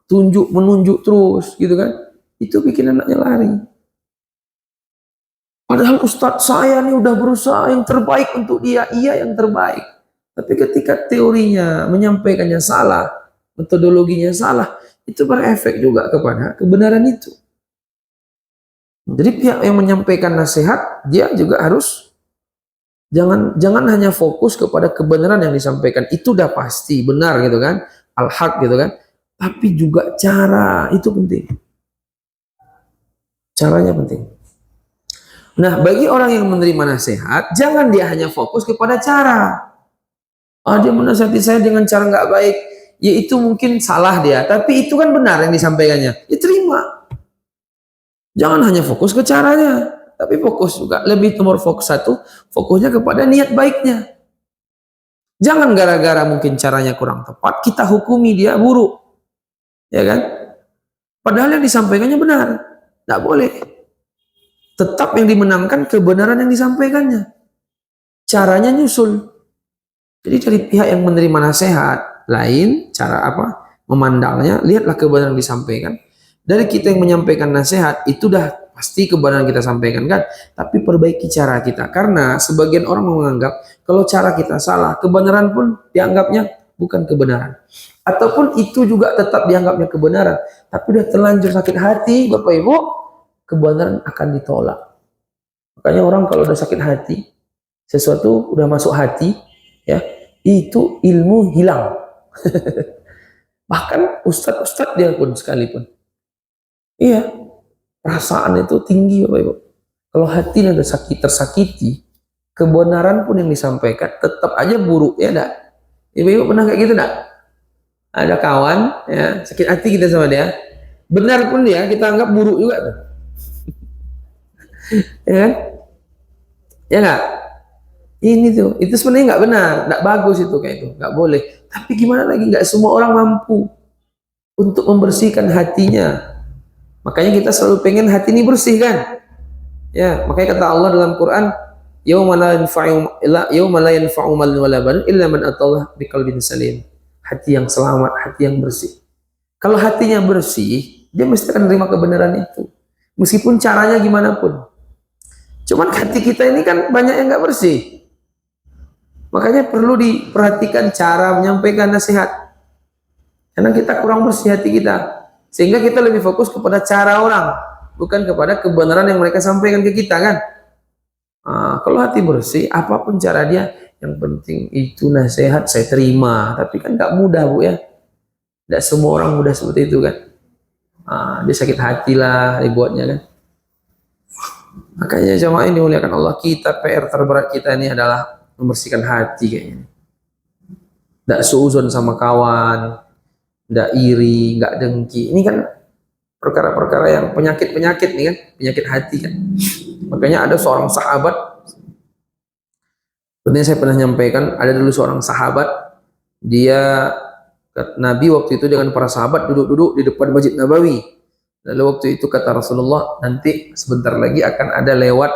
tunjuk menunjuk terus, gitu kan? Itu bikin anaknya lari. Padahal Ustadz saya nih udah berusaha yang terbaik untuk dia, iya yang terbaik. Tapi ketika teorinya menyampaikannya salah, metodologinya salah, itu berefek juga kepada kebenaran itu. Jadi pihak yang menyampaikan nasihat, dia juga harus jangan hanya fokus kepada kebenaran yang disampaikan. Itu udah pasti benar gitu kan, al-haq gitu kan. Tapi juga cara itu penting. Caranya penting. Nah, bagi orang yang menerima nasihat, jangan dia hanya fokus kepada cara. Dia menasihati saya dengan cara nggak baik, ya itu mungkin salah dia, tapi itu kan benar yang disampaikannya, ya terima. Jangan hanya fokus ke caranya, tapi fokus juga, lebih nomor fokus satu, fokusnya kepada niat baiknya. Jangan gara-gara mungkin caranya kurang tepat, kita hukumi dia buruk, ya kan? Padahal yang disampaikannya benar, nggak boleh. Tetap yang dimenangkan kebenaran yang disampaikannya, caranya nyusul. Jadi dari pihak yang menerima nasihat, lain cara apa memandangnya, lihatlah kebenaran yang disampaikan. Dari kita yang menyampaikan nasihat, itu dah pasti kebenaran kita sampaikan kan, tapi perbaiki cara kita. Karena sebagian orang menganggap kalau cara kita salah, kebenaran pun dianggapnya bukan kebenaran. Ataupun itu juga tetap dianggapnya kebenaran, tapi udah terlanjur sakit hati, Bapak Ibu, kebenaran akan ditolak. Makanya orang kalau udah sakit hati, sesuatu udah masuk hati, ya itu ilmu hilang. Bahkan ustadz-ustadz dia pun sekalipun, iya, perasaan itu tinggi Bapak Ibu. Kalau hatinya udah tersakiti, kebenaran pun yang disampaikan tetap aja buruk, ya enggak? Ibu-ibu pernah kayak gitu enggak? Ada kawan, ya sakit hati kita sama dia, benar pun dia kita anggap buruk juga tuh. Ya kan? Ya enggak? Ini tuh, itu sebenarnya nggak benar, nggak bagus itu kayak itu, nggak boleh. Tapi gimana lagi, nggak semua orang mampu untuk membersihkan hatinya. Makanya kita selalu pengen hati ini bersih kan? Ya, makanya kata Allah dalam Quran, yauma la yanfa'u malun wala banun illa man atallaha biqalbin salim. Hati yang selamat, hati yang bersih. Kalau hatinya bersih, dia mesti akan menerima kebenaran itu. Meskipun caranya gimana pun. Cuman hati kita ini kan banyak yang nggak bersih. Makanya perlu diperhatikan cara menyampaikan nasihat. Karena kita kurang bersih hati kita. Sehingga kita lebih fokus kepada cara orang, bukan kepada kebenaran yang mereka sampaikan ke kita kan. Kalau hati bersih, apapun cara dia, yang penting itu nasihat saya terima. Tapi kan nggak mudah Bu ya. Tidak semua orang mudah seperti itu kan. Dia sakit hati lah dibuatnya kan. Makanya jemaah ini dimuliakan Allah, kita PR terberat kita ini adalah membersihkan hati kayaknya. Tidak seuzon sama kawan, tidak iri, nggak dengki. Ini kan perkara-perkara yang penyakit-penyakit nih kan, penyakit hati kan. Makanya ada seorang sahabat, sebenarnya saya pernah nyampaikan, ada dulu seorang sahabat, dia Nabi waktu itu dengan para sahabat duduk-duduk di depan Masjid Nabawi. Lalu waktu itu kata Rasulullah, nanti sebentar lagi akan ada lewat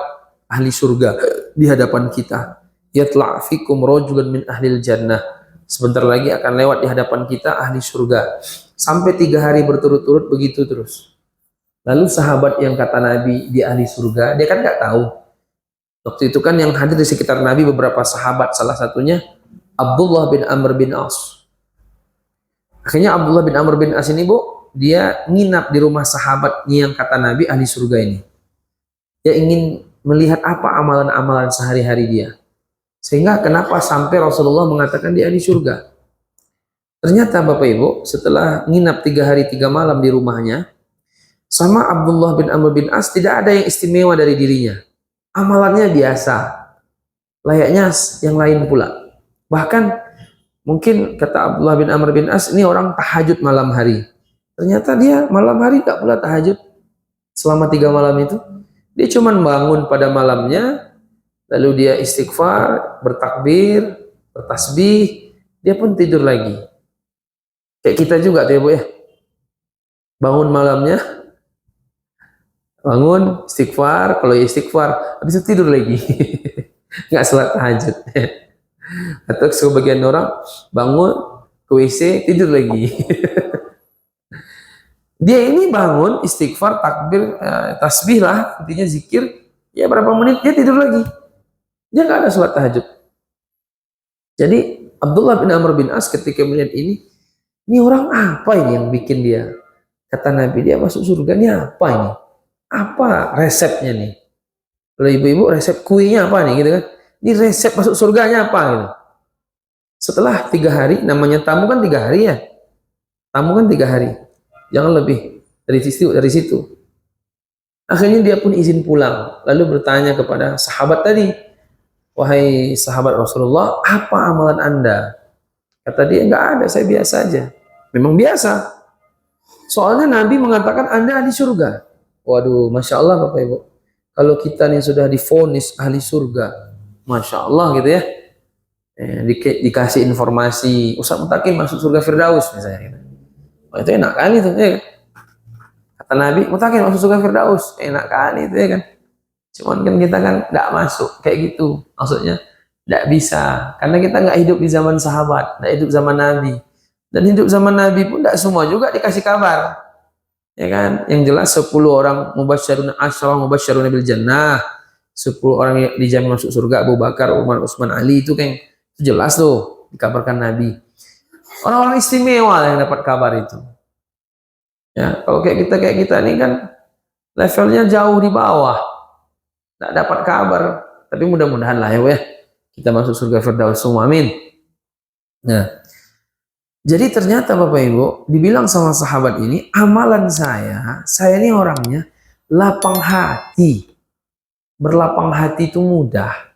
ahli surga di hadapan kita. Yatla' fikum rajulan min ahlil jannah. Sebentar lagi akan lewat di hadapan kita ahli surga. Sampai 3 hari berturut-turut begitu terus. Lalu sahabat yang kata Nabi di ahli surga, dia kan nggak tahu. Waktu itu kan yang hadir di sekitar Nabi beberapa sahabat, salah satunya Abdullah bin Amr bin As. Akhirnya Abdullah bin Amr bin As ini Bu, dia nginap di rumah sahabat yang kata Nabi ahli surga ini. Dia ingin melihat apa amalan-amalan sehari-hari dia. Sehingga kenapa sampai Rasulullah mengatakan dia di surga. Ternyata Bapak Ibu, setelah nginap 3 hari 3 malam di rumahnya, sama Abdullah bin Amr bin As tidak ada yang istimewa dari dirinya. Amalannya biasa, layaknya yang lain pula. Bahkan mungkin kata Abdullah bin Amr bin As, ini orang tahajud malam hari. Ternyata dia malam hari gak pula tahajud selama 3 malam itu. Dia cuma bangun pada malamnya, lalu dia istighfar, bertakbir, bertasbih, dia pun tidur lagi. Kayak kita juga tuh ya Bu ya. Bangun malamnya, bangun, istighfar, kalau istighfar, habis itu tidur lagi. Nggak sholat tahajud. Atau sebagian orang bangun, ke WC, tidur lagi. Dia ini bangun, istighfar, takbir, tasbih lah, intinya zikir, ya berapa menit dia tidur lagi. Dia nggak ada sholat tahajud. Jadi Abdullah bin Amr bin As ketika melihat ini orang apa ini yang bikin dia? Kata Nabi, dia masuk surga, ini apa ini? Apa resepnya nih? Kalau ibu-ibu resep kuenya apa nih gitu kan? Ini resep masuk surganya apa gitu? Setelah 3 hari, namanya tamu kan 3 hari ya. Tamu kan 3 hari, jangan lebih dari situ. Akhirnya dia pun izin pulang, lalu bertanya kepada sahabat tadi, wahai sahabat Rasulullah, apa amalan anda? Kata dia, nggak ada, saya biasa aja. Memang biasa. Soalnya Nabi mengatakan anda ahli surga. Waduh, Masya Allah Bapak Ibu. Kalau kita nih sudah divonis ahli surga, Masya Allah gitu ya. Dikasih informasi, Ustaz Mutakin masuk surga Firdaus misalnya. Gitu. Oh, itu enak kali tuh ya kan. Kata Nabi, Mutakin masuk surga Firdaus. Enak kali itu ya kan. Cuman kan kita kan nggak masuk kayak gitu. Maksudnya nggak bisa. Karena kita nggak hidup di zaman sahabat, nggak hidup zaman Nabi. Dan hidup zaman Nabi pun tidak semua juga dikasih kabar. Ya kan? Yang jelas 10 orang mubasysyirun asyara mubasysyirun bil jannah. 10 orang yang dijamin masuk surga, Abu Bakar, Umar, Utsman, Ali itu kan itu jelas tuh dikabarkan Nabi. Orang-orang istimewa yang dapat kabar itu. Ya, kalau kayak kita ini kan levelnya jauh di bawah. Tidak dapat kabar, tapi mudah-mudahan lah ya, kita masuk surga Firdaus semua, amin. Nah, jadi ternyata Bapak Ibu, dibilang sama sahabat ini, amalan saya ini orangnya lapang hati. Berlapang hati itu mudah.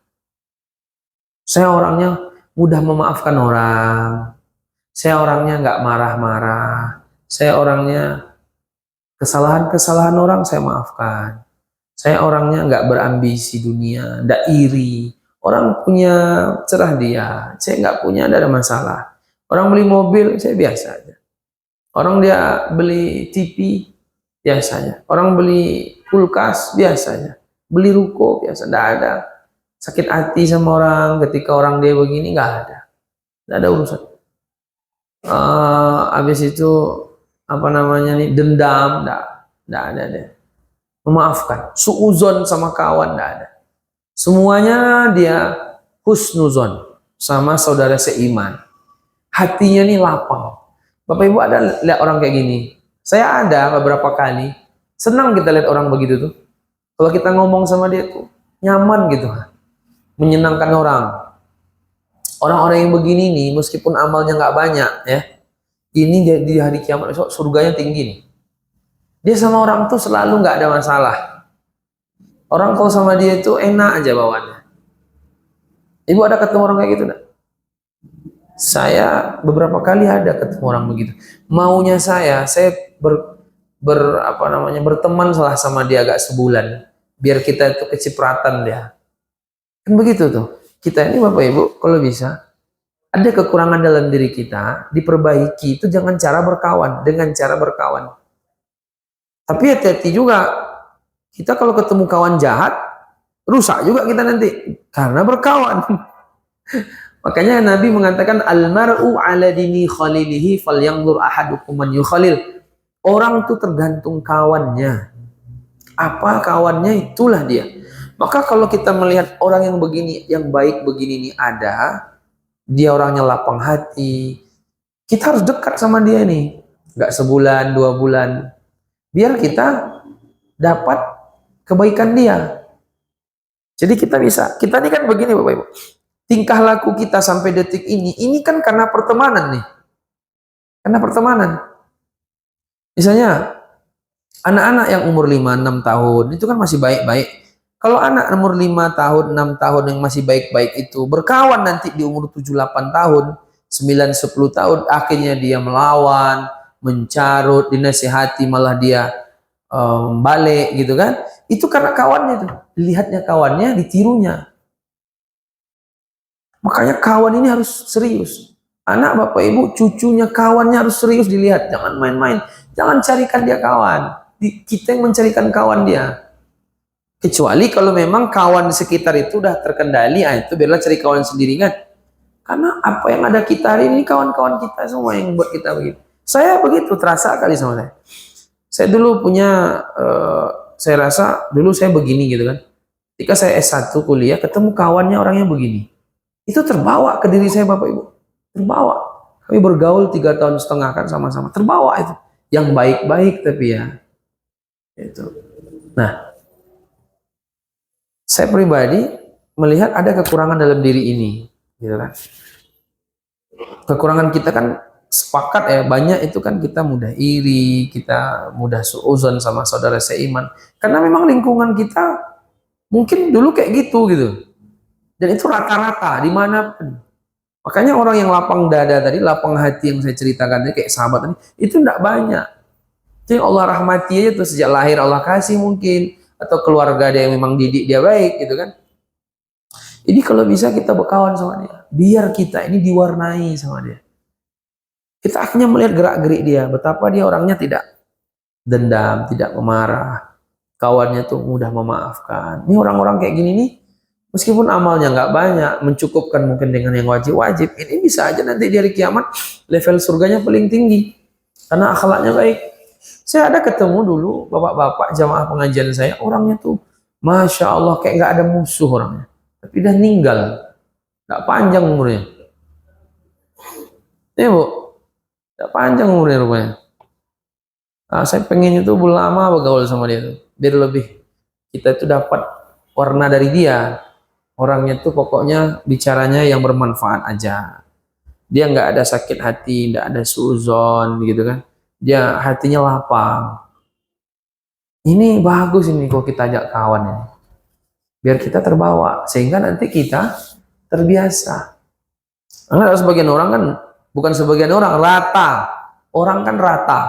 Saya orangnya mudah memaafkan orang. Saya orangnya nggak marah-marah. Saya orangnya kesalahan-kesalahan orang saya maafkan. Saya orangnya nggak berambisi dunia, nggak iri. Orang punya cerah dia, saya nggak punya, tidak ada masalah. Orang beli mobil, saya biasa aja. Orang dia beli TV, biasanya. Orang beli kulkas, biasanya. Beli ruko, biasa. Tidak ada sakit hati sama orang ketika orang dia begini, nggak ada. Tidak ada urusan. Habis itu, apa namanya nih, dendam, tidak ada deh. Memaafkan. Suuzon sama kawan, tidak ada. Semuanya dia husnuzon sama saudara seiman. Hatinya nih lapang. Bapak Ibu ada lihat orang kayak gini? Saya ada beberapa kali. Senang kita lihat orang begitu tuh. Kalau kita ngomong sama dia tuh nyaman gitu. Menyenangkan orang. Orang-orang yang begini nih, meskipun amalnya nggak banyak ya. Ini di hari kiamat besok surganya tinggi nih. Dia sama orang tuh selalu nggak ada masalah. Orang kalau sama dia itu enak aja bawaannya. Ibu ada ketemu orang kayak gitu enggak? Saya beberapa kali ada ketemu orang begitu. Maunya saya berteman salah sama dia agak sebulan biar kita itu kecipratan dia. Kan begitu tuh. Kita ini Bapak Ibu kalau bisa ada kekurangan dalam diri kita, diperbaiki itu dengan cara berkawan. Tapi hati-hati juga. Kita kalau ketemu kawan jahat, rusak juga kita nanti karena berkawan. Makanya Nabi mengatakan almar'u ala dini khalilihi falyanzur ahadukum man yukhalil. Orang itu tergantung kawannya. Apa kawannya itulah dia. Maka kalau kita melihat orang yang begini, yang baik begini nih ada, dia orangnya lapang hati, kita harus dekat sama dia nih. Enggak sebulan, 2 bulan. Biar kita dapat kebaikan dia. Jadi kita ini kan begini Bapak Ibu. Tingkah laku kita sampai detik ini kan karena pertemanan nih. Karena pertemanan. Misalnya anak-anak yang umur 5-6 tahun itu kan masih baik-baik. Kalau anak umur 5 tahun, 6 tahun yang masih baik-baik itu berkawan nanti di umur 7-8 tahun, 9-10 tahun, akhirnya dia melawan, mencarut, dinasihati malah dia balik gitu kan. Itu karena kawannya itu. Dilihatnya kawannya, ditirunya. Makanya kawan ini harus serius. Anak Bapak Ibu, cucunya kawannya harus serius dilihat. Jangan main-main. Jangan carikan dia kawan. Kita yang mencarikan kawan dia. Kecuali kalau memang kawan di sekitar itu udah terkendali, itu biarlah cari kawan sendiri kan. Karena apa yang ada kita hari ini, kawan-kawan kita semua yang buat kita begitu. Saya begitu, terasa kali sama saya. Saya dulu punya, saya rasa dulu saya begini gitu kan. Ketika saya S1 kuliah, ketemu kawannya orangnya begini. Itu terbawa ke diri saya Bapak Ibu. Terbawa. Kami bergaul 3 tahun setengah kan sama-sama. Terbawa itu. Yang baik-baik tapi ya. Itu. Nah, saya pribadi melihat ada kekurangan dalam diri ini, gitu kan. Kekurangan kita kan sepakat ya, banyak itu kan kita mudah iri, kita mudah suuzon sama saudara seiman. Karena memang lingkungan kita mungkin dulu kayak gitu. Dan itu rata-rata dimanapun. Makanya orang yang lapang dada tadi, lapang hati yang saya ceritakan tadi, kayak sahabat tadi, itu tidak banyak. Jadi Allah rahmati aja tuh sejak lahir Allah kasih mungkin. Atau keluarga dia yang memang didik dia baik gitu kan. Jadi kalau bisa kita berkawan sama dia, biar kita ini diwarnai sama dia. Kita akhirnya melihat gerak-gerik dia, betapa dia orangnya tidak dendam, tidak memarah. Kawannya tuh mudah memaafkan. Ini orang-orang kayak gini nih, meskipun amalnya nggak banyak, mencukupkan mungkin dengan yang wajib-wajib, ini bisa aja nanti di hari kiamat level surganya paling tinggi. Karena akhlaknya baik. Saya ada ketemu dulu bapak-bapak jamaah pengajian saya, orangnya tuh Masya Allah kayak nggak ada musuh orangnya. Tapi udah meninggal, nggak panjang umurnya. Ya Bu, nggak panjang umurnya rupanya. Nah, saya pengennya tuh lama bergaul sama dia tuh, biar lebih kita tuh dapat warna dari dia. Orangnya tuh pokoknya bicaranya yang bermanfaat aja. Dia nggak ada sakit hati, nggak ada suuzon gitu kan. Dia hatinya lapang. Ini bagus ini kalau kita ajak kawan ini. Biar kita terbawa. Sehingga nanti kita terbiasa. Karena sebagian orang kan, bukan sebagian orang, rata. Orang kan rata.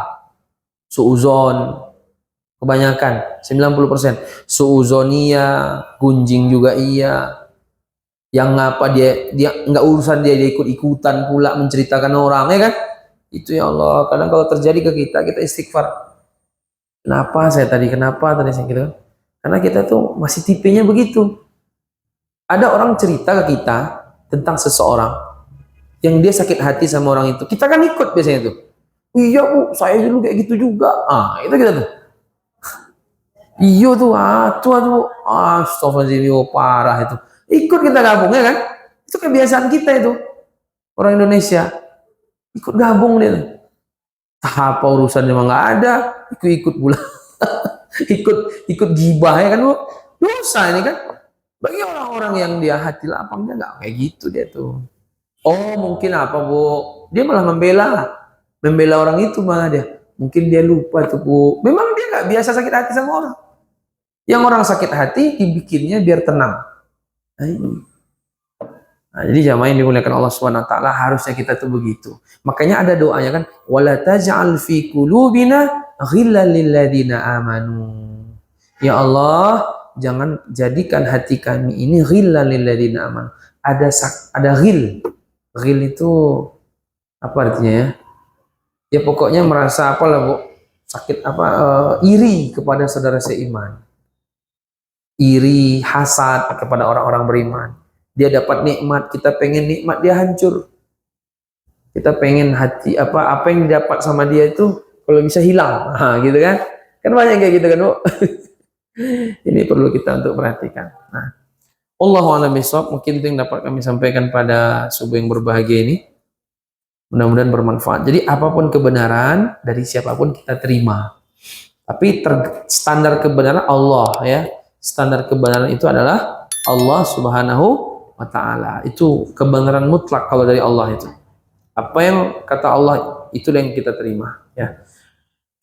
Suuzon. Kebanyakan, 90%. Suuzonia, gunjing juga iya. Yang ngapa dia nggak urusan dia ikut-ikutan pula menceritakan orang, ya kan? Itu ya Allah, kadang kalau terjadi ke kita istighfar. Kenapa saya tadi gitu? Karena kita tuh masih tipenya begitu. Ada orang cerita ke kita tentang seseorang yang dia sakit hati sama orang itu. Kita kan ikut biasanya tuh. Iya Bu, saya dulu kayak gitu juga. Itu kita tuh. Iya tuh, astagfirullah parah itu. Ikut kita gabung ya kan? Itu kebiasaan kita itu. Orang Indonesia. Ikut gabung dia. Apa urusannya memang nggak ada, ikut pula. ikut gibah ya kan Bu? Dosa ini kan. Bagi orang-orang yang dia hati lapang dia nggak kayak gitu dia tuh. Oh mungkin apa Bu? Dia malah membela orang itu malah dia. Mungkin dia lupa tuh Bu. Memang dia nggak biasa sakit hati sama orang. Yang orang sakit hati dibikinnya biar tenang. Nah, ini. Nah, jadi jamaah yang dimuliakan Allah SWT harusnya kita tuh begitu. Makanya ada doanya kan, wala taj'al fi qulubina ghillan lil ladzina amanu. Ya Allah, jangan jadikan hati kami ini ghillan lil ladzina amanu. Ada ghil. Ghil itu apa artinya ya? Ya pokoknya merasa apalah Bu, sakit iri kepada saudara seiman. Iri, hasad kepada orang-orang beriman. Dia dapat nikmat, kita pengen nikmat dia hancur. Kita pengen hati apa yang didapat sama dia itu kalau bisa hilang, gitu kan? Kan banyak kayak gitu kan Bu. Ini perlu kita untuk perhatikan. Nah, Allahu a'lam bishawab, mungkin itu yang dapat kami sampaikan pada subuh yang berbahagia ini. Mudah-mudahan bermanfaat. Jadi apapun kebenaran dari siapapun kita terima. Tapi standar kebenaran Allah ya. Standar kebenaran itu adalah Allah Subhanahu wa taala. Itu kebenaran mutlak kalau dari Allah itu. Apa yang kata Allah itu yang kita terima ya.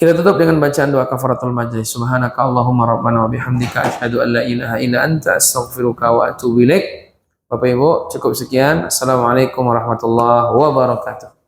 Kita tutup dengan bacaan doa kafaratul majlis. Subhanaka Allahumma rabbana wa bihamdika asyhadu an la ilaha illa anta astaghfiruka wa atubu ilaik. Bapak Ibu, cukup sekian. Assalamualaikum warahmatullahi wabarakatuh.